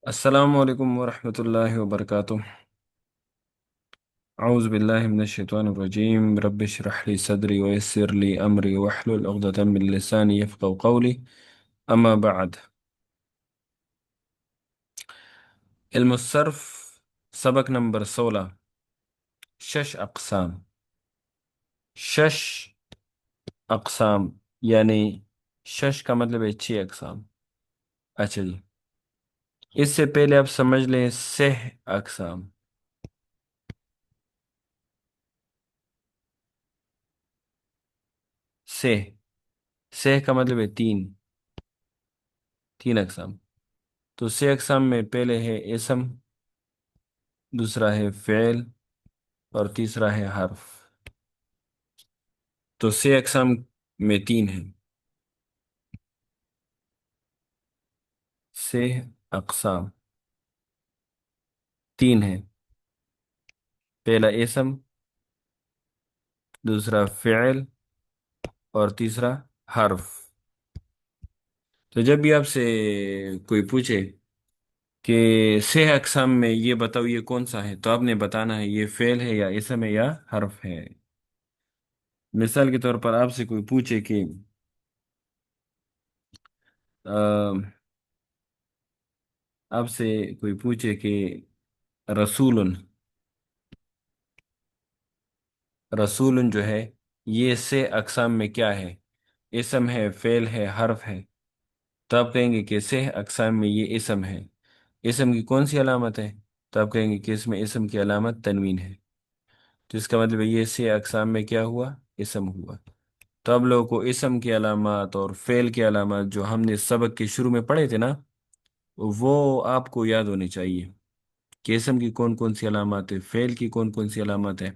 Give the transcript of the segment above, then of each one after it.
السلام علیکم ورحمۃ اللہ وبرکاتہ۔ اعوذ باللہ من الشیطان الرجیم، رب اشرح لی صدری ویسر لی امری واحلل عقدۃ من لسانی یفقهوا قولی، اما بعد۔ علم الصرف، سبق نمبر 16، شش اقسام۔ شش اقسام یعنی شش کا مطلب ہے 6 اقسام۔ اچھا جی، اس سے پہلے آپ سمجھ لیں سہ اقسام۔ سہ سہ کا مطلب ہے تین، 3 اقسام۔ تو 6 اقسام میں پہلے ہے اسم، دوسرا ہے فعل، اور تیسرا ہے حرف۔ تو 6 اقسام میں 3 ہیں۔ 6 اقسام 3 ہیں، پہلا اسم، دوسرا فعل، اور تیسرا حرف۔ تو جب بھی آپ سے کوئی پوچھے کہ 6 اقسام میں یہ بتاؤ یہ کون سا ہے، تو آپ نے بتانا ہے یہ فعل ہے یا اسم ہے یا حرف ہے۔ مثال کے طور پر آپ سے کوئی پوچھے کہ آ، آپ سے کوئی پوچھے کہ رسول، رسول جو ہے یہ 6 اقسام میں کیا ہے، اسم ہے، فعل ہے، حرف ہے؟ تو آپ کہیں گے کہ 6 اقسام میں یہ اسم ہے۔ اسم کی کون سی علامت ہے؟ تو آپ کہیں گے کہ اس میں اسم کی علامت تنوین ہے۔ تو اس کا مطلب ہے یہ 6 اقسام میں کیا ہوا، اسم ہوا۔ تو اب لوگوں کو اسم کی علامات اور فعل کی علامات جو ہم نے سبق کے شروع میں پڑھے تھے نا، وہ آپ کو یاد ہونی چاہیے کہ اسم کی کون کون سی علامات ہے، فعل کی کون کون سی علامات ہے،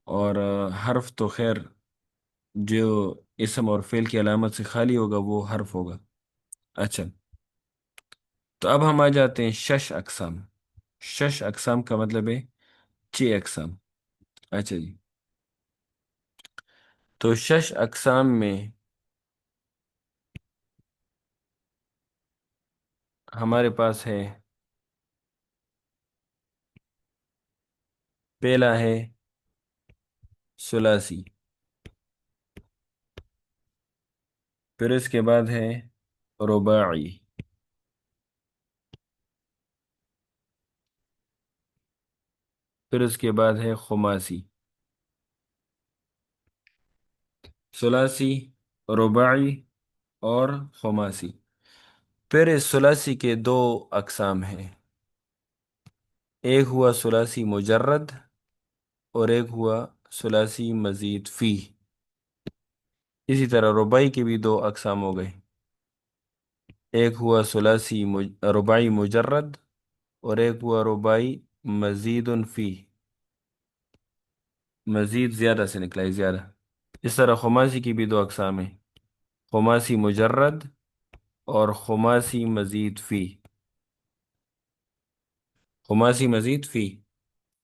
اور حرف تو خیر جو اسم اور فعل کی علامت سے خالی ہوگا وہ حرف ہوگا۔ اچھا، تو اب ہم آ جاتے ہیں شش اقسام۔ شش اقسام کا مطلب ہے 6 اقسام۔ اچھا جی، تو شش اقسام میں ہمارے پاس ہے، پہلا ہے ثلاثی، پھر اس کے بعد ہے رباعی، پھر اس کے بعد ہے خماسی۔ ثلاثی، رباعی اور خماسی۔ پھر اس ثلاثی کے 2 اقسام ہیں، ایک ہوا ثلاثی مجرد اور ایک ہوا ثلاثی مزید فی۔ اسی طرح رباعی کے بھی 2 اقسام ہو گئے، ایک ہوا ثلاثی رباعی مجرد اور ایک ہوا رباعی مزید فی، مزید زیادہ سے نکلا ہے، زیادہ۔ اس طرح خماسی کی بھی 2 اقسام ہیں، خماسی مجرد اور خماسی مزید فی، خماسی مزید فی۔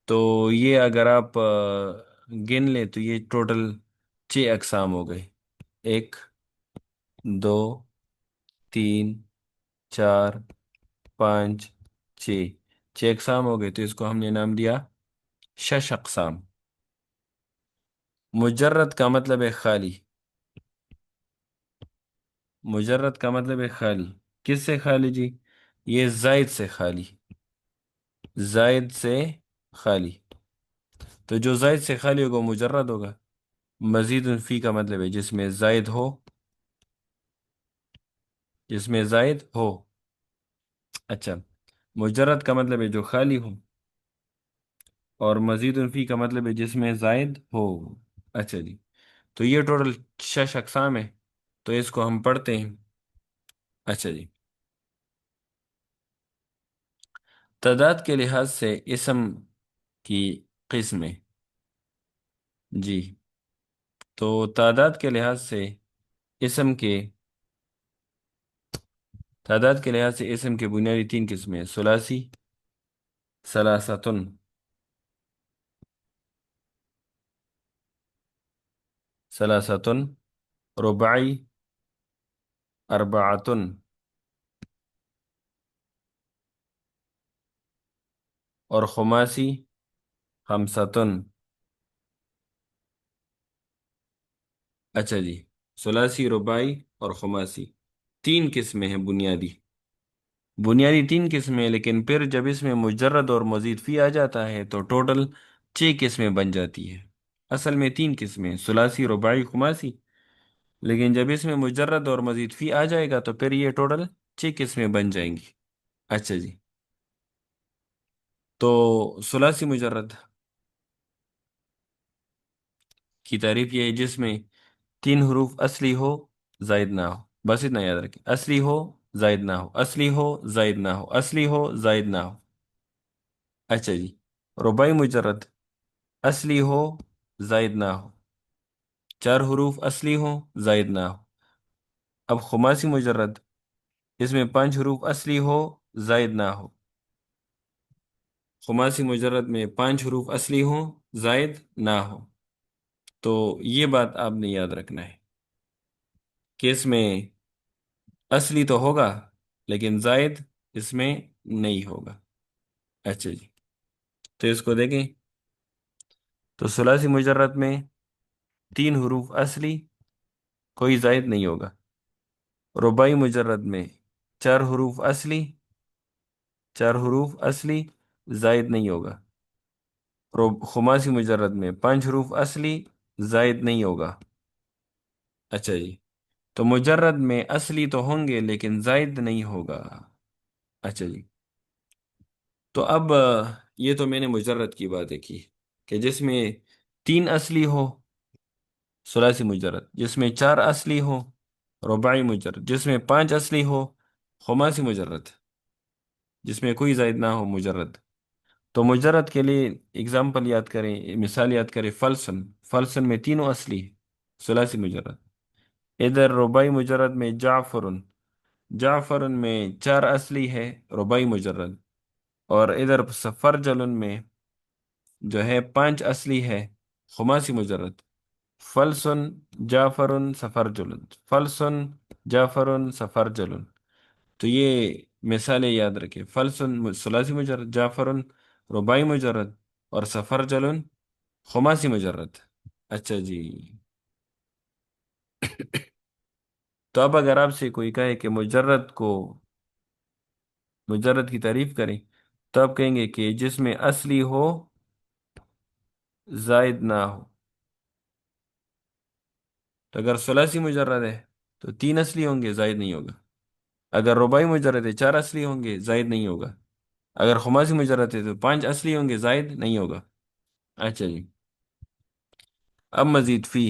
تو یہ اگر آپ گن لیں تو یہ ٹوٹل 6 اقسام ہو گئے، 1 2 3 4 5 6، 6 اقسام ہو گئے، تو اس کو ہم نے نام دیا شش اقسام۔ مجرد کا مطلب ہے خالی، مجرد کا مطلب ہے خالی۔ کس سے خالی جی؟ یہ زائد سے خالی، زائد سے خالی۔ تو جو زائد سے خالی ہوگا وہ مجرد ہوگا۔ مزید فی کا مطلب ہے جس میں زائد ہو، جس میں زائد ہو۔ اچھا، مجرد کا مطلب ہے جو خالی ہو، اور مزید فی کا مطلب ہے جس میں زائد ہو۔ اچھا جی، تو یہ ٹوٹل شش اقسام ہے، تو اس کو ہم پڑھتے ہیں۔ اچھا جی، تعداد کے لحاظ سے اسم کی قسمیں، جی، تو تعداد کے لحاظ سے اسم کے، تعداد کے لحاظ سے اسم کے بنیادی 3 قسمیں ہیں، ثلاثی، ثلاثتن، ثلاثتن، رباعی، اربعتن۔ اور خماسی خمسطن. اچھا جی. ثلاثی، رباعی اور خماسی تین قسمیں ہیں بنیادی. بنیادی تین قسمیں ہیں، لیکن پھر جب اس میں مجرد اور مزید فی آ جاتا ہے تو ٹوٹل 6 قسمیں بن جاتی ہے. اصل میں تین قسمیں، ثلاثی، رباعی، خماسی، لیکن جب اس میں مجرد اور مزید فی آ جائے گا تو پھر یہ ٹوٹل 6 قسمیں بن جائیں گی. اچھا جی. تو ثلاثی مجرد کی تعریف یہ ہے جس میں تین حروف اصلی ہو، زائد نہ ہو. بس اتنا یاد رکھیں، اصلی ہو، زائد نہ ہو، اصلی ہو، زائد نہ ہو، اصلی ہو، زائد نہ ہو. اچھا جی. رباعی مجرد اصلی ہو، زائد نہ ہو، چار حروف اصلی ہو، زائد نہ ہو. اب خماسی مجرد، اس میں 5 حروف اصلی ہو، زائد نہ ہو. خماسی مجرد میں 5 حروف اصلی ہوں، زائد نہ ہو. تو یہ بات آپ نے یاد رکھنا ہے کہ اس میں اصلی تو ہوگا لیکن زائد اس میں نہیں ہوگا. اچھا جی. تو اس کو دیکھیں تو ثلاثی مجرد میں 3 حروف اصلی، کوئی زائد نہیں ہوگا. رباعی مجرد میں 4 حروف اصلی، 4 حروف اصلی، زائد نہیں ہوگا. خماسی مجرد میں 5 حروف اصلی، زائد نہیں ہوگا. اچھا جی. تو مجرد میں اصلی تو ہوں گے لیکن زائد نہیں ہوگا. اچھا جی. تو اب یہ تو میں نے مجرد کی باتیں کی کہ جس میں 3 اصلی ہو، ثلاثی مجرد. جس میں 4 اصلی ہو، رباعی مجرد. جس میں 5 اصلی ہو، خماسی مجرد. جس میں کوئی زائد نہ ہو، مجرد. تو مجرد کے لیے اگزامپل یاد کریں، مثال یاد کریں. فلسن، فلسن میں تینوں اصلی ہے، ثلاثی مجرد. ادھر رباعی مجرد میں جعفرن، جعفرن میں 4 اصلی ہے، رباعی مجرد. اور ادھر سفرجلن میں جو ہے 5 اصلی ہے، خماسی مجرد. فلسن، جعفرن، سفرجلن، فلسن، جعفرن، سفرجلن. تو یہ مثالیں یاد رکھیں. فلسن ثلاثی مجرد، جعفرن رباعی مجرد، اور سفرجلن خماسی مجرد. اچھا جی. تو اب اگر آپ سے کوئی کہے کہ مجرد کی تعریف کریں تو آپ کہیں گے کہ جس میں اصلی ہو، زائد نہ ہو. تو اگر ثلاثی مجرد ہے تو 3 اصلی ہوں گے، زائد نہیں ہوگا. اگر رباعی مجرد ہے 4 اصلی ہوں گے، زائد نہیں ہوگا. اگر خماسی مجرد ہے تو 5 اصلی ہوں گے، زائد نہیں ہوگا. اچھا جی. اب مزید فی،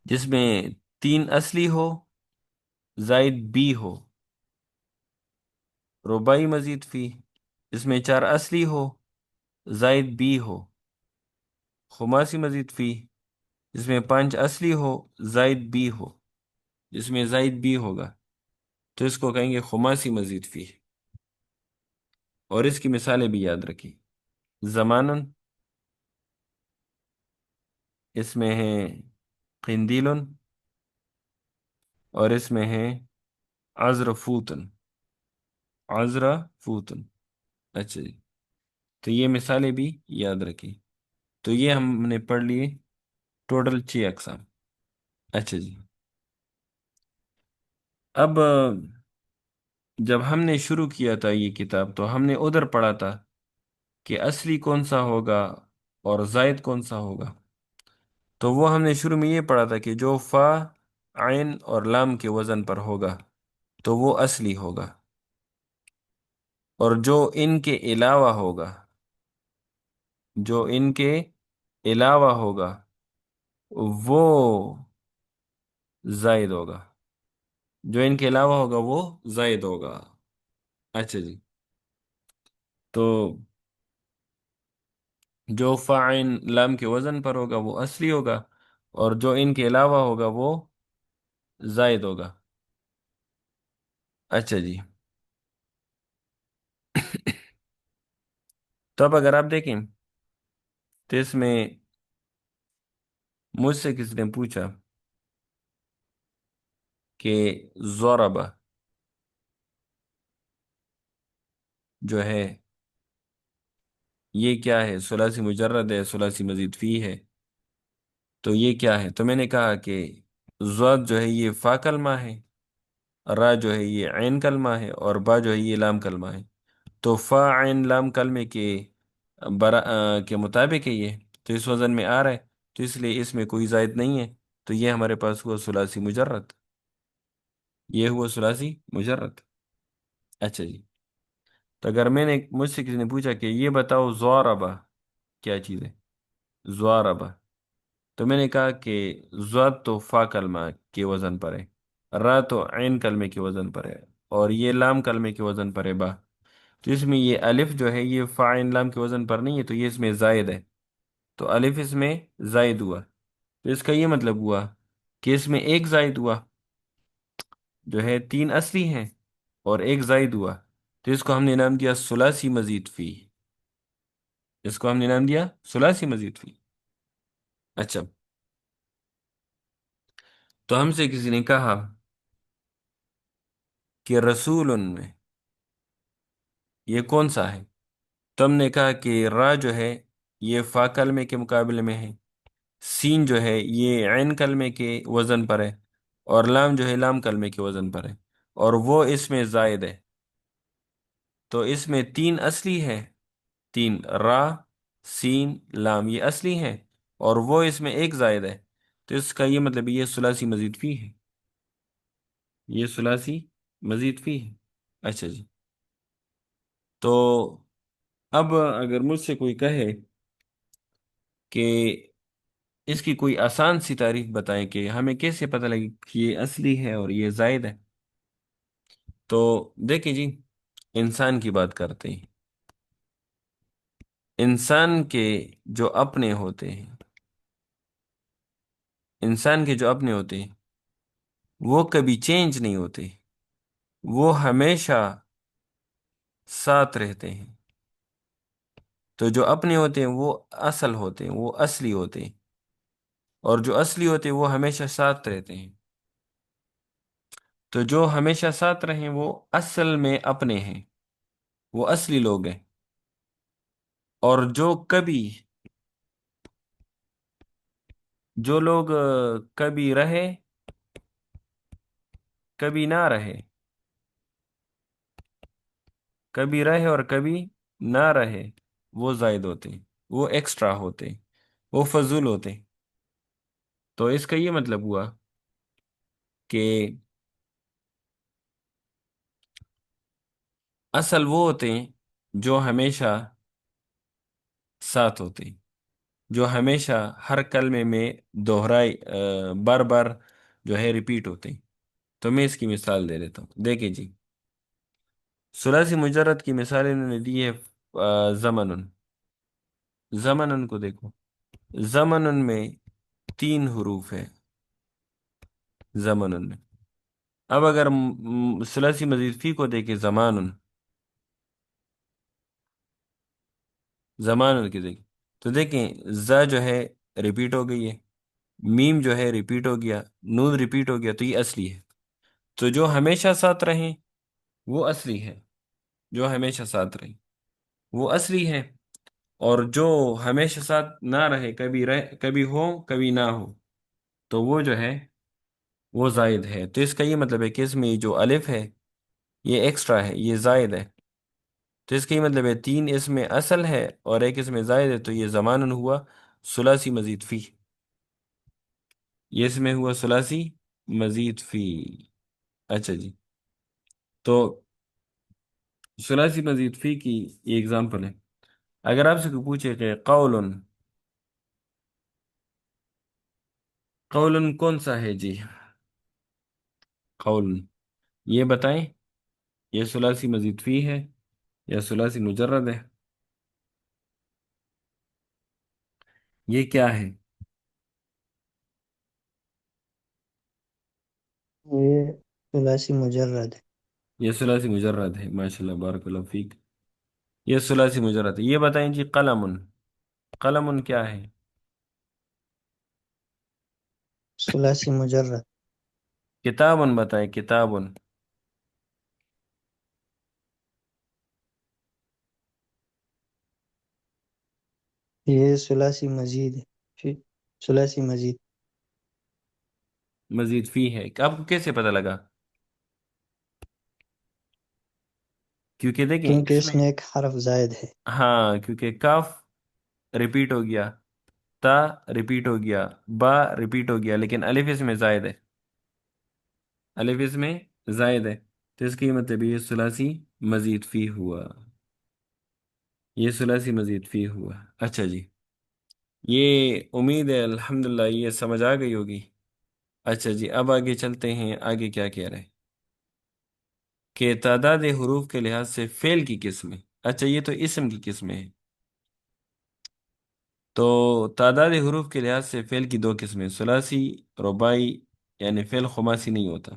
جس میں 3 اصلی ہو، زائد بی ہو. رباعی مزید فی، جس میں 4 اصلی ہو، زائد بی ہو. خماسی مزید فی، جس میں 5 اصلی ہو، زائد بی ہو. جس میں زائد بی ہوگا تو اس کو کہیں گے خماسی مزید فی. اور اس کی مثالیں بھی یاد رکھیں. زمان، اس میں ہے قندیل، اور اس میں ہے عذرفوتن، عذرفوتن. اچھا جی. تو یہ مثالیں بھی یاد رکھیں. تو یہ ہم نے پڑھ لیے ٹوٹل 6 اقسام. اچھا جی. اب جب ہم نے شروع کیا تھا یہ کتاب تو ہم نے ادھر پڑھا تھا کہ اصلی کون سا ہوگا اور زائد کون سا ہوگا. تو وہ ہم نے شروع میں یہ پڑھا تھا کہ جو فا، عین اور لام کے وزن پر ہوگا تو وہ اصلی ہوگا، اور جو ان کے علاوہ ہوگا، جو ان کے علاوہ ہوگا وہ زائد ہوگا. جو ان کے علاوہ ہوگا وہ زائد ہوگا. اچھا جی. تو جو فاعل لام کے وزن پر ہوگا وہ اصلی ہوگا، اور جو ان کے علاوہ ہوگا وہ زائد ہوگا. اچھا جی. تو اب اگر آپ دیکھیں تو اس میں مجھ سے کس نے پوچھا کہ ضربہ جو ہے یہ کیا ہے؟ ثلاثی مجرد ہے، ثلاثی مزید فی ہے، تو یہ کیا ہے؟ تو میں نے کہا کہ ضاد جو ہے یہ فا کلمہ ہے، را جو ہے یہ عین کلمہ ہے، اور با جو ہے یہ لام کلمہ ہے. تو فا عین لام کلمے کے کے مطابق ہے یہ، تو اس وزن میں آ رہا ہے، تو اس لیے اس میں کوئی زائد نہیں ہے. تو یہ ہمارے پاس ہوا ثلاثی مجرد. یہ ہوا ثلاثی مجرد. اچھا جی. تو اگر میں نے مجھ سے کسی نے پوچھا کہ یہ بتاؤ ضاربہ کیا چیز ہے، ضاربہ، تو میں نے کہا کہ ضاد تو فا کلمہ کے وزن پر ہے، را تو عین کلمے کے وزن پر ہے، اور یہ لام کلمے کے وزن پر ہے با. تو اس میں یہ الف جو ہے یہ فا عین لام کے وزن پر نہیں ہے، تو یہ اس میں زائد ہے، تو الف اس میں زائد ہوا. تو اس کا یہ مطلب ہوا کہ اس میں ایک زائد ہوا، جو ہے تین اصلی ہیں اور ایک زائد ہوا، تو اس کو ہم نے نام دیا ثلاثی مزید فی. اس کو ہم نے نام دیا ثلاثی مزید فی. اچھا. تو ہم سے کسی نے کہا کہ رسول میں یہ کون سا ہے؟ تو ہم نے کہا کہ را جو ہے یہ فا کلمے کے مقابلے میں ہے، سین جو ہے یہ عین کلمے کے وزن پر ہے، اور لام جو ہے لام کلمے کے وزن پر ہے، اور وہ اس میں زائد ہے. تو اس میں تین اصلی ہے، تین، را، سین، لام، یہ اصلی ہیں، اور وہ اس میں ایک زائد ہے. تو اس کا یہ مطلب یہ ثلاثی مزید فی ہے، یہ ثلاثی مزید فی ہے. اچھا جی. تو اب اگر مجھ سے کوئی کہے کہ اس کی کوئی آسان سی تعریف بتائیں کہ ہمیں کیسے پتہ لگے کہ یہ اصلی ہے اور یہ زائد ہے، تو دیکھیں جی، انسان کی بات کرتے ہیں. انسان کے جو اپنے ہوتے ہیں، انسان کے جو اپنے ہوتے ہیں وہ کبھی چینج نہیں ہوتے، وہ ہمیشہ ساتھ رہتے ہیں. تو جو اپنے ہوتے ہیں وہ اصل ہوتے ہیں، وہ اصلی ہوتے ہیں، اور جو اصلی ہوتے ہیں وہ ہمیشہ ساتھ رہتے ہیں. تو جو ہمیشہ ساتھ رہیں وہ اصل میں اپنے ہیں، وہ اصلی لوگ ہیں. اور جو لوگ کبھی رہے کبھی نہ رہے، کبھی رہے اور کبھی نہ رہے، وہ زائد ہوتے ہیں، وہ ایکسٹرا ہوتے ہیں، وہ فضول ہوتے ہیں. تو اس کا یہ مطلب ہوا کہ اصل وہ ہوتے ہیں جو ہمیشہ ساتھ ہوتے ہیں، جو ہمیشہ ہر کلمے میں دوہرائی بار بار جو ہے ریپیٹ ہوتے ہیں. تو میں اس کی مثال دے دیتا ہوں. دیکھیں جی، ثلاثی مجرد کی مثال انہوں نے دی ہے. زمن، زمن کو دیکھو، زمن میں تین حروف ہے، زمن میں. اب اگر ثلاثی مزید فی کو دیکھیں، زمان، زمان کی دیکھیں، تو دیکھیں زا جو ہے ریپیٹ ہو گئی ہے، میم جو ہے ریپیٹ ہو گیا، نون ریپیٹ ہو گیا، تو یہ اصلی ہے. تو جو ہمیشہ ساتھ رہیں وہ اصلی ہے، جو ہمیشہ ساتھ رہیں وہ اصلی ہے. اور جو ہمیشہ ساتھ نہ رہے، کبھی ہو کبھی نہ ہو، تو وہ جو ہے وہ زائد ہے. تو اس کا یہ مطلب ہے کہ اس میں یہ جو الف ہے یہ ایکسٹرا ہے، یہ زائد ہے. تو اس کا یہ مطلب ہے تین اس میں اصل ہے اور ایک اس میں زائد ہے، تو یہ زمان ہوا ثلاثی مزید فی. یہ اس میں ہوا ثلاثی مزید فی. اچھا جی. تو ثلاثی مزید فی کی یہ اگزامپل ہے. اگر آپ سے کوئی پوچھے کہ قول کون سا ہے جی، قول، یہ بتائیں، یہ ثلاثی مزید فی ہے یا ثلاثی مجرد ہے؟ یہ کیا ہے؟ یہ ثلاثی مجرد ہے. یہ ثلاثی مجرد ہے. ماشاء اللہ، بارک اللہ فیک. یہ ثلاثی مجرد ہے. یہ بتائیں جی، قلم، قلم کیا ہے؟ ثلاثی مجرد. کتاب بتائیں، کتاب. یہ ثلاثی مزید ہے، ثلاثی مزید، مزید فی ہے، آپ کو کیسے پتہ لگا؟ کیونکہ دیکھیں کیونکہ اس اس میں، میں ایک حرف زائد ہے۔ ہاں کیونکہ کاف ریپیٹ ہو گیا، تا ریپیٹ ہو گیا، با ریپیٹ ہو گیا، لیکن الف اس میں زائد ہے، الف اس میں زائد ہے، تو اس کی مطلب یہ ثلاثی مزید فی ہوا، یہ ثلاثی مزید فی ہوا۔ اچھا جی، یہ امید ہے الحمدللہ یہ سمجھ آ گئی ہوگی۔ اچھا جی، اب آگے چلتے ہیں، آگے کیا کہہ رہے ہیں کہ تعداد حروف کے لحاظ سے فعل کی قسمیں، اچھا یہ تو اسم کی قسمیں ہیں، تو تعداد حروف کے لحاظ سے فعل کی دو قسمیں، ثلاثی، رباعی، یعنی فعل خماسی نہیں ہوتا،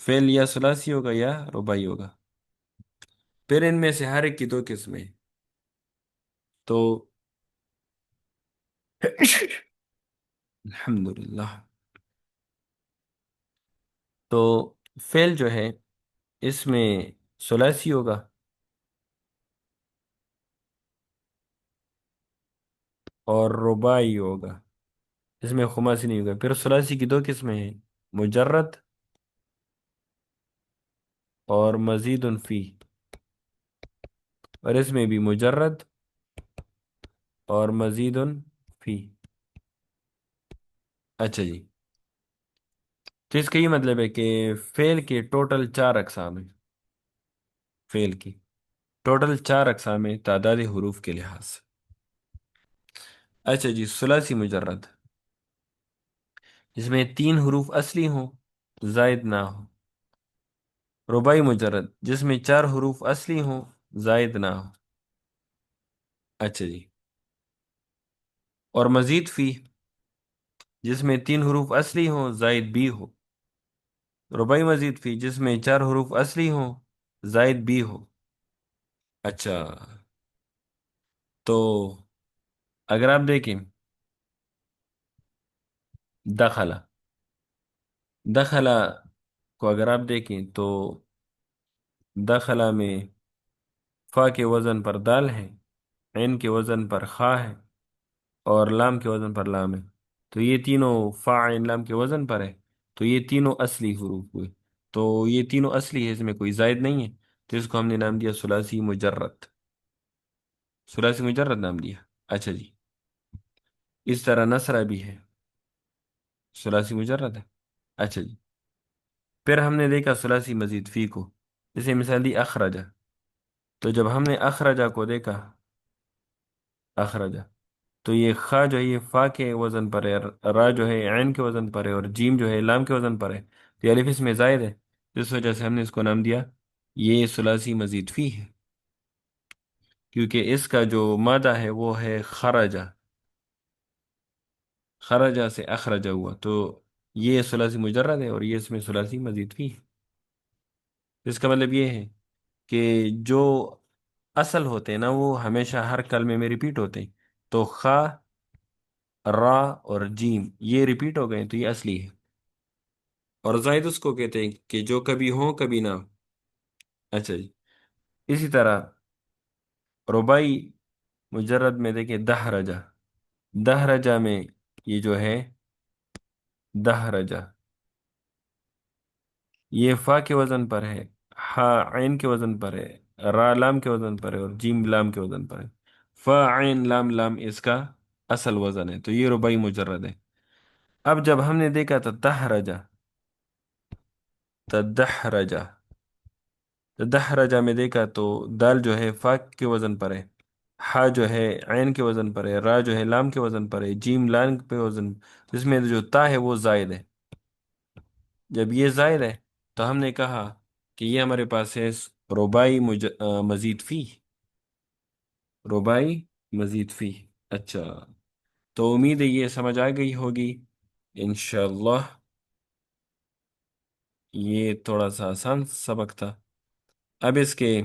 فعل یا ثلاثی ہوگا یا رباعی ہوگا، پھر ان میں سے ہر ایک کی دو قسمیں، تو الحمدللہ، تو فعل جو ہے اس میں ثلاثی ہوگا اور رباعی ہوگا، اس میں خماسی نہیں ہوگا، پھر ثلاثی کی دو قسمیں ہیں، مجرد اور مزید فی، اور اس میں بھی مجرد اور مزید فی۔ اچھا جی، تو اس کا یہ مطلب ہے کہ فعل کے ٹوٹل چار اقسام ہیں، فعل کی ٹوٹل چار اقسام ہیں تعداد حروف کے لحاظ سے۔ اچھا جی، ثلاثی مجرد، جس میں تین حروف اصلی ہوں، زائد نہ ہو، رباعی مجرد جس میں چار حروف اصلی ہوں، زائد نہ ہو، اچھا جی، اور مزید فی جس میں تین حروف اصلی ہوں، زائد بھی ہو، رباعی مزید فی جس میں چار حروف اصلی ہوں، زائد بھی ہو۔ اچھا، تو اگر آپ دیکھیں دخلا، دخلا کو اگر آپ دیکھیں تو دخلا میں فا کے وزن پر دال ہے، عین کے وزن پر خا ہے، اور لام کے وزن پر لام ہے، تو یہ تینوں فا عین لام کے وزن پر ہے، تو یہ تینوں اصلی حروف ہوئے، تو یہ تینوں اصلی ہے، اس میں کوئی زائد نہیں ہے، تو اس کو ہم نے نام دیا ثلاثی مجرد، ثلاثی مجرد نام دیا۔ اچھا جی، اس طرح نصرہ بھی ہے، ثلاثی مجرد ہے۔ اچھا جی، پھر ہم نے دیکھا ثلاثی مزید فی کو، جیسے مثال دی اخرجہ، تو جب ہم نے اخرجہ کو دیکھا، اخرجہ، تو یہ خا جو ہے یہ فا کے وزن پر ہے، را جو ہے عین کے وزن پر ہے، اور جیم جو ہے لام کے وزن پر ہے، تو یہ الف اس میں زائد ہے، جس وجہ سے ہم نے اس کو نام دیا یہ ثلاثی مزید فی ہے، کیونکہ اس کا جو مادہ ہے وہ ہے خرجہ، خرجہ سے اخرجہ ہوا، تو یہ ثلاثی مجرد ہے، اور یہ اس میں ثلاثی مزید فی ہے، اس کا مطلب یہ ہے کہ جو اصل ہوتے ہیں نا وہ ہمیشہ ہر کلمے میں ریپیٹ ہوتے ہیں، تو خا، را اور جیم یہ ریپیٹ ہو گئے تو یہ اصلی ہے، اور زائد اس کو کہتے ہیں کہ جو کبھی ہو کبھی نہ ہو۔ اچھا جی، اسی طرح ربائی مجرد میں دیکھیں دہرجہ، دہرجہ میں یہ جو ہے دہرجہ، یہ فا کے وزن پر ہے، ہا عین کے وزن پر ہے، را لام کے وزن پر ہے، اور جیم لام کے وزن پر ہے، فا عین لام لام اس کا اصل وزن ہے، تو یہ ربائی مجرد ہے۔ اب جب ہم نے دیکھا تھا دہرجہ، تدحرجہ، تدحرجہ میں دیکھا تو دال جو ہے فا کے وزن پر ہے، ہا جو ہے عین کے وزن پر ہے، را جو ہے لام کے وزن پر ہے، جیم لام پہ وزن، جس میں جو تا ہے وہ زائد ہے، جب یہ زائد ہے تو ہم نے کہا کہ یہ ہمارے پاس ہے ربائی مزید فی، ربائی مزید فی۔ اچھا، تو امید ہے یہ سمجھ آ گئی ہوگی انشاءاللہ، یہ تھوڑا سا آسان سبق تھا۔ اب اس کے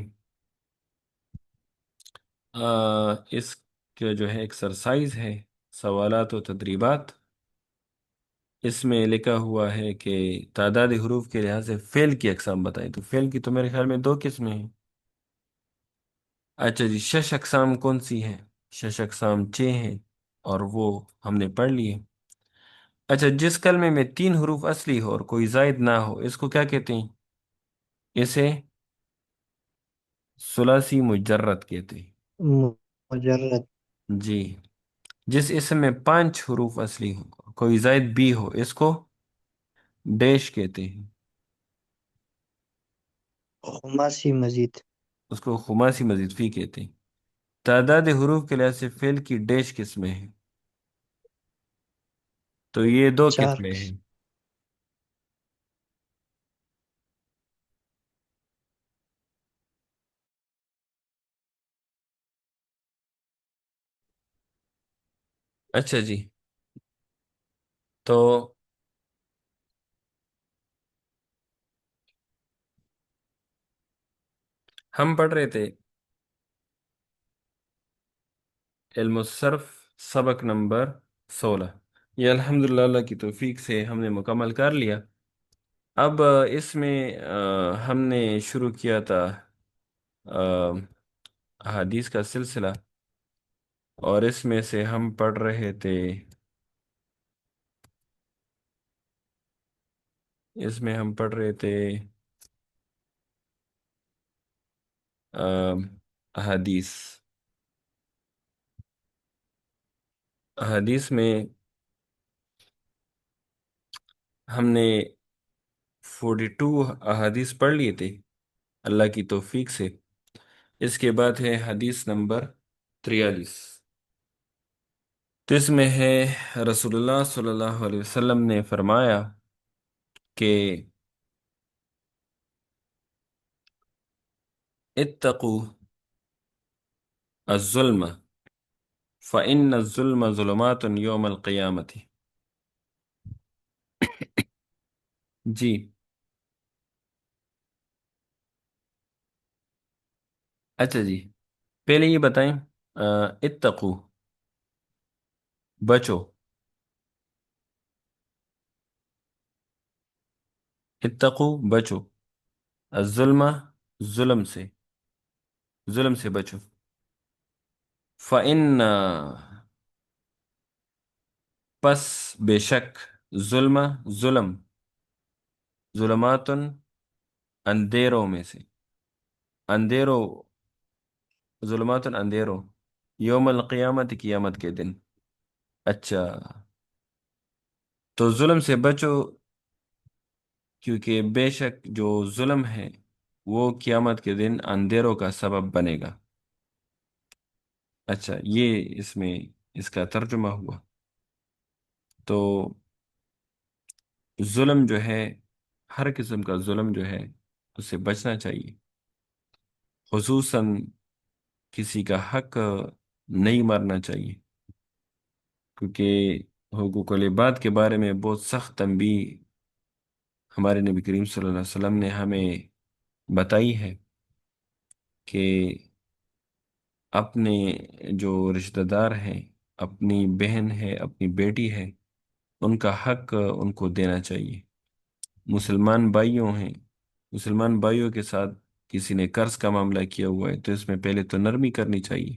اس کے جو ہے ایکسرسائز ہے، سوالات و تدریبات، اس میں لکھا ہوا ہے کہ تعداد حروف کے لحاظ سے فعل کی اقسام بتائیں، تو فعل کی تو میرے خیال میں دو قسمیں ہیں۔ اچھا جی، شش اقسام کون سی ہیں؟ شش اقسام 6 ہیں، اور وہ ہم نے پڑھ لیے۔ اچھا، جس کلمے میں 3 حروف اصلی ہو اور کوئی زائد نہ ہو، اس کو کیا کہتے ہیں؟ اسے ثلاثی مجرد کہتے ہیں۔ مجرد. جی، جس اسم میں 5 حروف اصلی ہو، کوئی زائد بھی ہو، اس کو ڈیش کہتے ہیں۔ خماسی مزید. اس کو خماسی مزید فی کہتے ہیں۔ تعداد حروف کے لحاظ سے فعل کی ڈیش قسمیں ہیں، تو یہ 2 قسمیں چار. ہیں۔ اچھا جی، تو ہم پڑھ رہے تھے علم الصرف، سبق نمبر 16۔ یہ الحمدللہ اللہ کی توفیق سے ہم نے مکمل کر لیا۔ اب اس میں ہم نے شروع کیا تھا آ، احادیث کا سلسلہ، اور اس میں سے ہم پڑھ رہے تھے، اس میں ہم پڑھ رہے تھے آ، احادیث احادیث میں ہم نے 42 احادیث پڑھ لیے تھے اللہ کی توفیق سے۔ اس کے بعد ہے حدیث نمبر 43، تو اس میں ہے رسول اللہ صلی اللہ علیہ وسلم نے فرمایا کہ اتقوا الظلم فإن الظلم ظلمات یوم القیامت۔ جی، اچھا جی، پہلے یہ بتائیں، اتقو بچو، اتقو بچو، الظلم ظلم سے، ظلم سے بچو، فإن پس بے شک، ظلم ظلم، ظلمات اندھیروں میں سے، اندھیروں، ظلمات اندھیروں، یوم القیامت قیامت کے دن۔ اچھا، تو ظلم سے بچو، کیونکہ بے شک جو ظلم ہے وہ قیامت کے دن اندھیروں کا سبب بنے گا۔ اچھا، یہ اس میں اس کا ترجمہ ہوا۔ تو ظلم جو ہے، ہر قسم کا ظلم جو ہے اس سے بچنا چاہیے، خصوصاً کسی کا حق نہیں مارنا چاہیے، کیونکہ حقوق العباد کے بارے میں بہت سخت تنبیہ ہمارے نبی کریم صلی اللہ علیہ وسلم نے ہمیں بتائی ہے کہ اپنے جو رشتہ دار ہیں، اپنی بہن ہے، اپنی بیٹی ہے، ان کا حق ان کو دینا چاہیے۔ مسلمان بھائیوں ہیں، مسلمان بھائیوں کے ساتھ کسی نے قرض کا معاملہ کیا ہوا ہے تو اس میں پہلے تو نرمی کرنی چاہیے،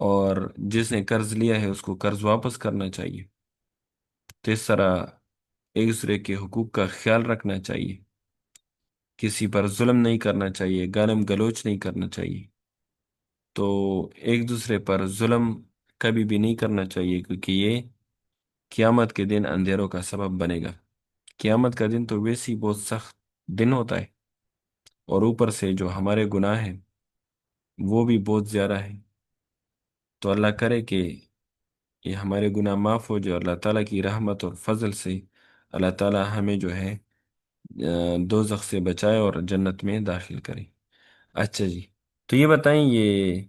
اور جس نے قرض لیا ہے اس کو قرض واپس کرنا چاہیے۔ تو اس طرح ایک دوسرے کے حقوق کا خیال رکھنا چاہیے، کسی پر ظلم نہیں کرنا چاہیے، گالم گلوچ نہیں کرنا چاہیے۔ تو ایک دوسرے پر ظلم کبھی بھی نہیں کرنا چاہیے، کیونکہ یہ قیامت کے دن اندھیروں کا سبب بنے گا۔ قیامت کا دن تو ویسے ہی بہت سخت دن ہوتا ہے، اور اوپر سے جو ہمارے گناہ ہیں وہ بھی بہت زیادہ ہیں۔ تو اللہ کرے کہ یہ ہمارے گناہ معاف ہو جائے، اور اللہ تعالیٰ کی رحمت اور فضل سے اللہ تعالیٰ ہمیں جو ہے دوزخ سے بچائے اور جنت میں داخل کرے۔ اچھا جی، تو یہ بتائیں، یہ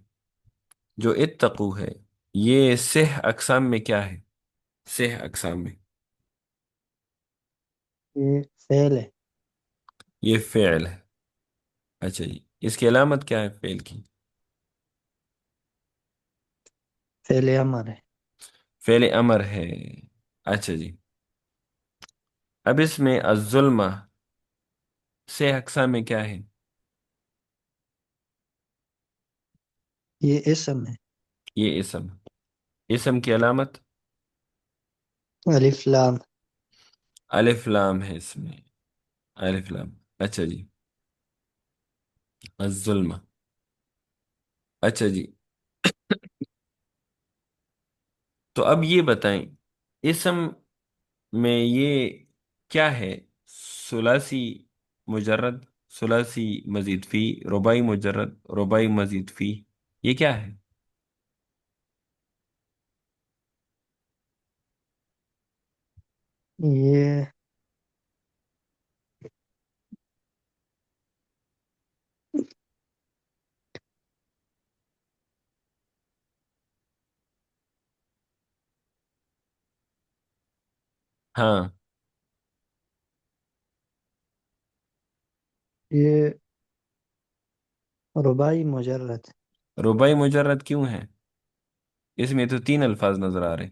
جو اتقو ہے، یہ 6 اقسام میں کیا ہے؟ 6 اقسام میں یہ فعل ہے. یہ فعل ہے۔ اچھا جی، اس کی علامت کیا ہے فعل کی؟ فعل امر ہے. فعل امر ہے۔ اچھا جی، اب اس میں الظلم 6 اقسام میں کیا ہے؟ یہ اسم ہے. یہ اسم، اسم کی علامت الف لام. الف لام ہے اس میں، الف لام۔ اچھا جی، الظلم۔ اچھا جی، تو اب یہ بتائیں، اسم میں یہ کیا ہے؟ ثلاثی مجرد، ثلاثی مزید فی، رباعی مجرد، رباعی مزید فی، یہ کیا ہے؟ یہ ہاں، یہ رباعی مجرد. رباعی مجرد کیوں ہے؟ اس میں تو تین الفاظ نظر آ رہے۔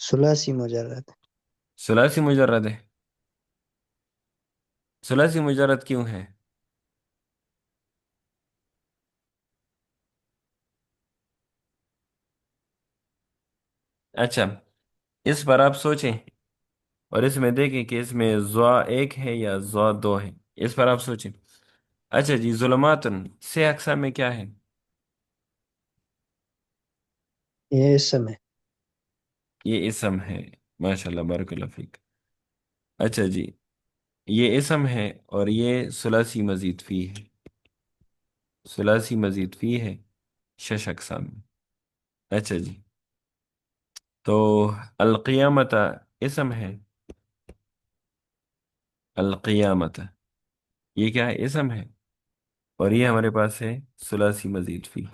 ثلاثی مجرد. ثلاثی مجرد ہے؟ ثلاثی مجرد کیوں ہے؟ اچھا، اس پر آپ سوچیں اور اس میں دیکھیں کہ اس میں زوا ایک ہے یا زوا دو ہے، اس پر آپ سوچیں۔ اچھا جی، ظلماتن سے اقسام میں کیا ہے؟ یہ اسم ہے. یہ اسم ہے، ماشاء اللہ، بارک اللہ فیک۔ اچھا جی، یہ اسم ہے اور یہ ثلاثی مزید فی ہے، ثلاثی مزید فی ہے، شش اقسام میں۔ اچھا جی، تو القیامت اسم ہے، القیامت یہ کیا ہے؟ اسم ہے، اور یہ ہمارے پاس ہے ثلاثی مزید فی،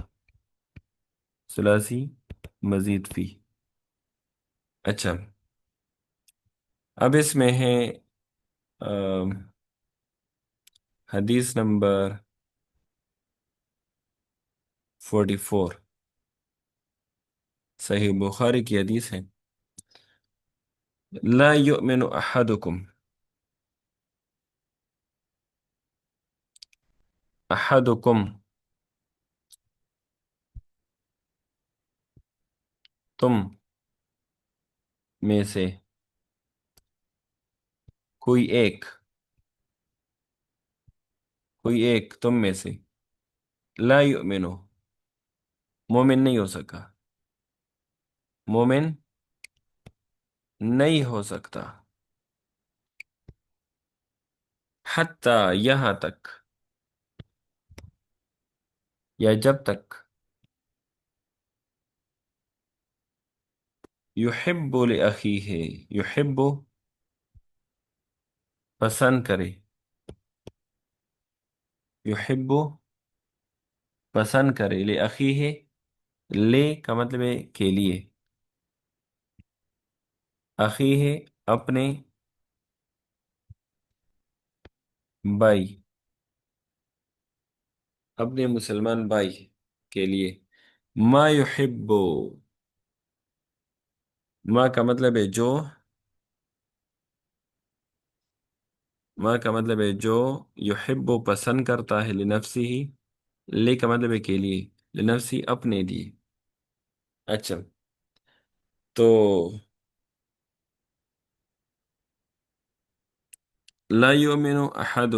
ثلاثی مزید فی۔ اچھا، اب اس میں ہے آم، حدیث نمبر 44، صحیح بخاری کی حدیث ہے، لا یؤمن احدکم، احدکم تم میں سے کوئی ایک، کوئی ایک تم میں سے، لا یؤمنو مومن نہیں ہو سکا، مومن نہیں ہو سکتا، حتی یہاں تک، یا جب تک، یحب لأخیہ، یحب پسند کرے، یحب پسند کرے، لأخیہ لے کا مطلب ہے کے لیے، اخیہ اپنے بھائی، اپنے مسلمان بھائی کے لیے، ما یحب، ما کا مطلب ہے جو، ما کا مطلب ہے جو، یحب پسند کرتا ہے، لنفسی ہی، لے کا مطلب ہے کے لیے، لنفسی اپنے لیے۔ اچھا، تو لا یؤمن احد،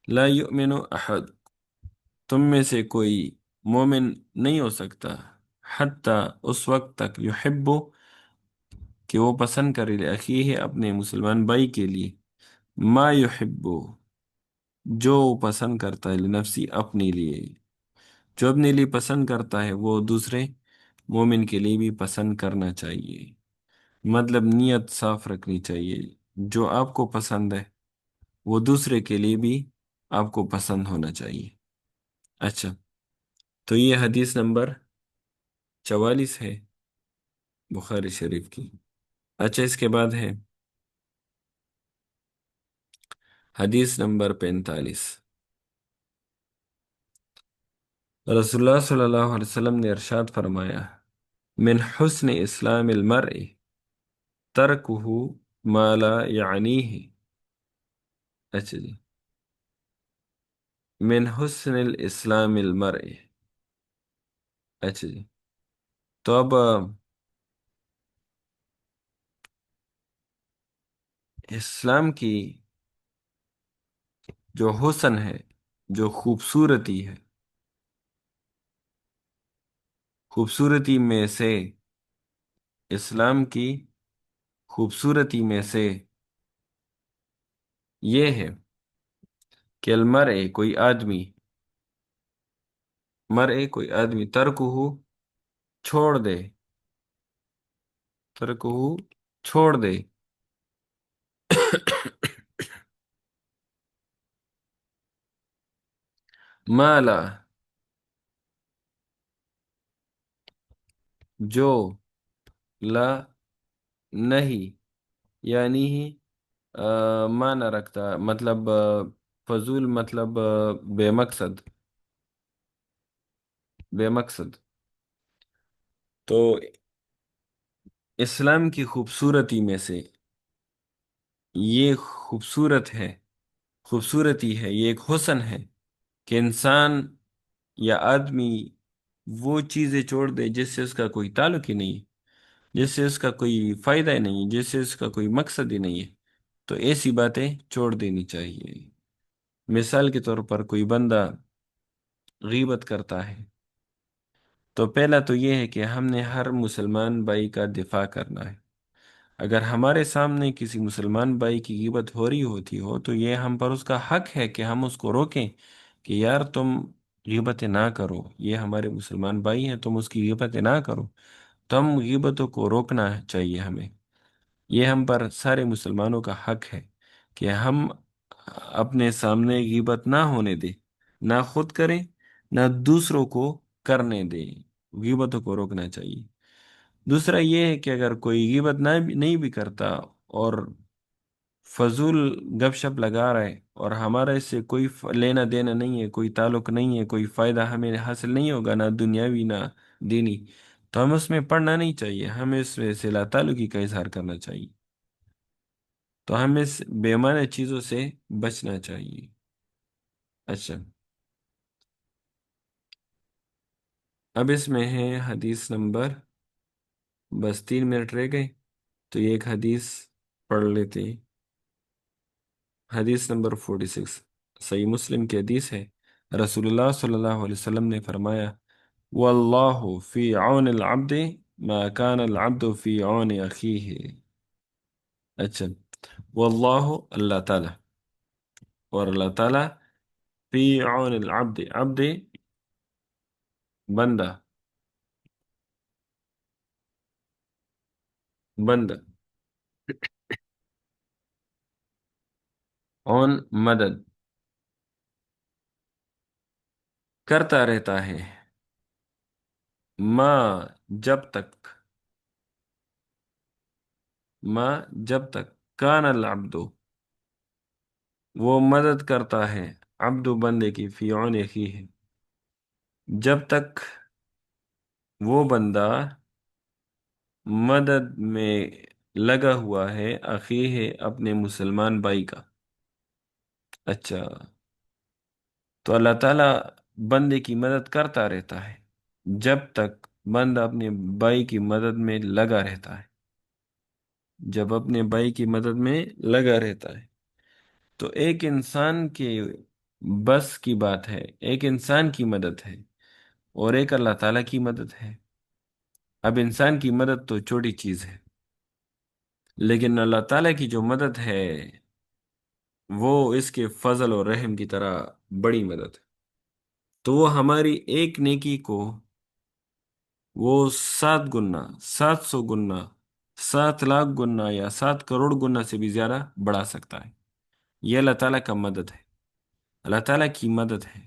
لا یؤمن احد تم میں سے کوئی مومن نہیں ہو سکتا، حتی اس وقت تک، یحب کہ وہ پسند کرے، لأخیہ اپنے مسلمان بھائی کے لیے، ما یحب جو وہ پسند کرتا ہے، لنفسی اپنے لیے، جو اپنے لیے پسند کرتا ہے وہ دوسرے مومن کے لیے بھی پسند کرنا چاہیے، مطلب نیت صاف رکھنی چاہیے، جو آپ کو پسند ہے وہ دوسرے کے لیے بھی آپ کو پسند ہونا چاہیے۔ اچھا، تو یہ حدیث نمبر 44 ہے بخاری شریف کی۔ اچھا، اس کے بعد ہے حدیث نمبر 45، رسول اللہ صلی اللہ علیہ وسلم نے ارشاد فرمایا، من حسن اسلام المرء ترکہ ما لا یعنیہ. اچھا جی. من حسن الاسلام المرء. اچھا جی. تو اب اسلام کی جو حسن ہے، جو خوبصورتی ہے، خوبصورتی میں سے، اسلام کی خوبصورتی میں سے یہ ہے کہ المرء کوئی آدمی، مرء کوئی آدمی، ترکہ چھوڑ دے، ترکہ چھوڑ دے، مالا جو، لا نہیں، یعنی ہی معنی رکھتا، مطلب فضول، مطلب بے مقصد، بے مقصد. تو اسلام کی خوبصورتی میں سے یہ خوبصورت ہے، خوبصورتی ہے، یہ ایک حسن ہے کہ انسان یا آدمی وہ چیزیں چھوڑ دے جس سے اس کا کوئی تعلق ہی نہیں ہے، جس سے اس کا کوئی فائدہ ہی نہیں ہے، جس سے اس کا کوئی مقصد ہی نہیں ہے. تو ایسی باتیں چھوڑ دینی چاہیے. مثال کے طور پر کوئی بندہ غیبت کرتا ہے، تو پہلا تو یہ ہے کہ ہم نے ہر مسلمان بھائی کا دفاع کرنا ہے. اگر ہمارے سامنے کسی مسلمان بھائی کی غیبت ہو رہی ہوتی ہو تو یہ ہم پر اس کا حق ہے کہ ہم اس کو روکیں کہ یار تم غیبتیں نہ کرو، یہ ہمارے مسلمان بھائی ہیں، تم اس کی غیبتیں نہ کرو. تو ہم غیبتوں کو روکنا چاہیے ہمیں. یہ ہم پر سارے مسلمانوں کا حق ہے کہ ہم اپنے سامنے غیبت نہ ہونے دیں، نہ خود کریں نہ دوسروں کو کرنے دیں. غیبتوں کو روکنا چاہیے. دوسرا یہ ہے کہ اگر کوئی غیبت نہیں بھی کرتا اور فضول گپ شپ لگا رہا ہے اور ہمارا اس سے کوئی لینا دینا نہیں ہے، کوئی تعلق نہیں ہے، کوئی فائدہ ہمیں حاصل نہیں ہوگا، نہ دنیاوی نہ دینی، تو ہم اس میں پڑھنا نہیں چاہیے، ہمیں اس میں سے لا تعلقی کا اظہار کرنا چاہیے. تو ہمیں اس بے معنی چیزوں سے بچنا چاہیے. اچھا. اب اس میں ہے حدیث نمبر، بس 3 منٹ رہ گئے تو یہ ایک حدیث پڑھ لیتے ہیں. حدیث نمبر 46 صحیح مسلم کی حدیث ہے. رسول اللہ صلی اللہ علیہ وسلم نے فرمایا: واللہ فی عون العبد ما کان العبد فی عون اخیہ. اچھا. واللہ اللہ تعالی، اور اللہ تعالی، فی عون العبد، عبد بندہ، بندہ، عون مدد کرتا رہتا ہے، ما جب تک، ما جب تک، کان العبد وہ مدد کرتا ہے، عبد بندے کی، فی عون اخیہ جب تک وہ بندہ مدد میں لگا ہوا ہے، اخی ہے اپنے مسلمان بھائی کا. اچھا. تو اللہ تعالیٰ بندے کی مدد کرتا رہتا ہے جب تک بندہ اپنے بھائی کی مدد میں لگا رہتا ہے، جب اپنے بھائی کی مدد میں لگا رہتا ہے. تو ایک انسان کے بس کی بات ہے، ایک انسان کی مدد ہے اور ایک اللہ تعالیٰ کی مدد ہے. اب انسان کی مدد تو چھوٹی چیز ہے، لیکن اللہ تعالیٰ کی جو مدد ہے وہ اس کے فضل اور رحم کی طرح بڑی مدد ہے. تو وہ ہماری ایک نیکی کو وہ 7 گنا، 700 گنا، 7 لاکھ گنا یا 7 کروڑ گنا سے بھی زیادہ بڑھا سکتا ہے. یہ اللہ تعالیٰ کا مدد ہے، اللہ تعالیٰ کی مدد ہے.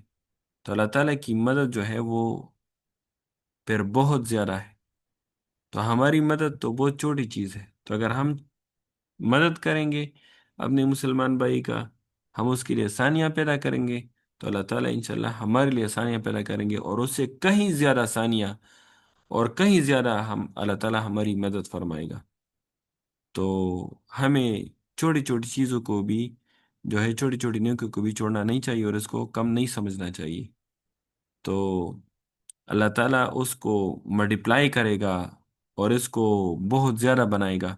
تو اللہ تعالیٰ کی مدد جو ہے وہ پھر بہت زیادہ ہے. تو ہماری مدد تو بہت چھوٹی چیز ہے. تو اگر ہم مدد کریں گے اپنے مسلمان بھائی کا، ہم اس کے لیے آسانیاں پیدا کریں گے، تو اللہ تعالیٰ انشاءاللہ ہمارے لیے آسانیاں پیدا کریں گے، اور اس سے کہیں زیادہ آسانیاں اور کہیں زیادہ ہم اللہ تعالیٰ ہماری مدد فرمائے گا. تو ہمیں چھوٹی چھوٹی چیزوں کو بھی جو ہے چھوٹی چھوٹی نیکیوں کو بھی چھوڑنا نہیں چاہیے اور اس کو کم نہیں سمجھنا چاہیے. تو اللہ تعالیٰ اس کو ملٹیپلائی کرے گا اور اس کو بہت زیادہ بنائے گا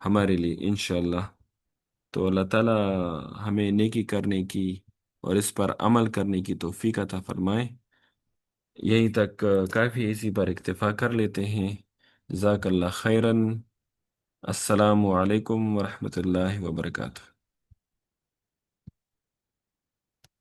ہمارے لیے انشاءاللہ. تو اللہ تعالیٰ ہمیں نیکی کرنے کی اور اس پر عمل کرنے کی توفیق عطا فرمائے. یہیں تک کافی اسی پر اکتفا کر لیتے ہیں. جزاک اللہ خیرن. السلام علیکم ورحمۃ اللہ وبرکاتہ.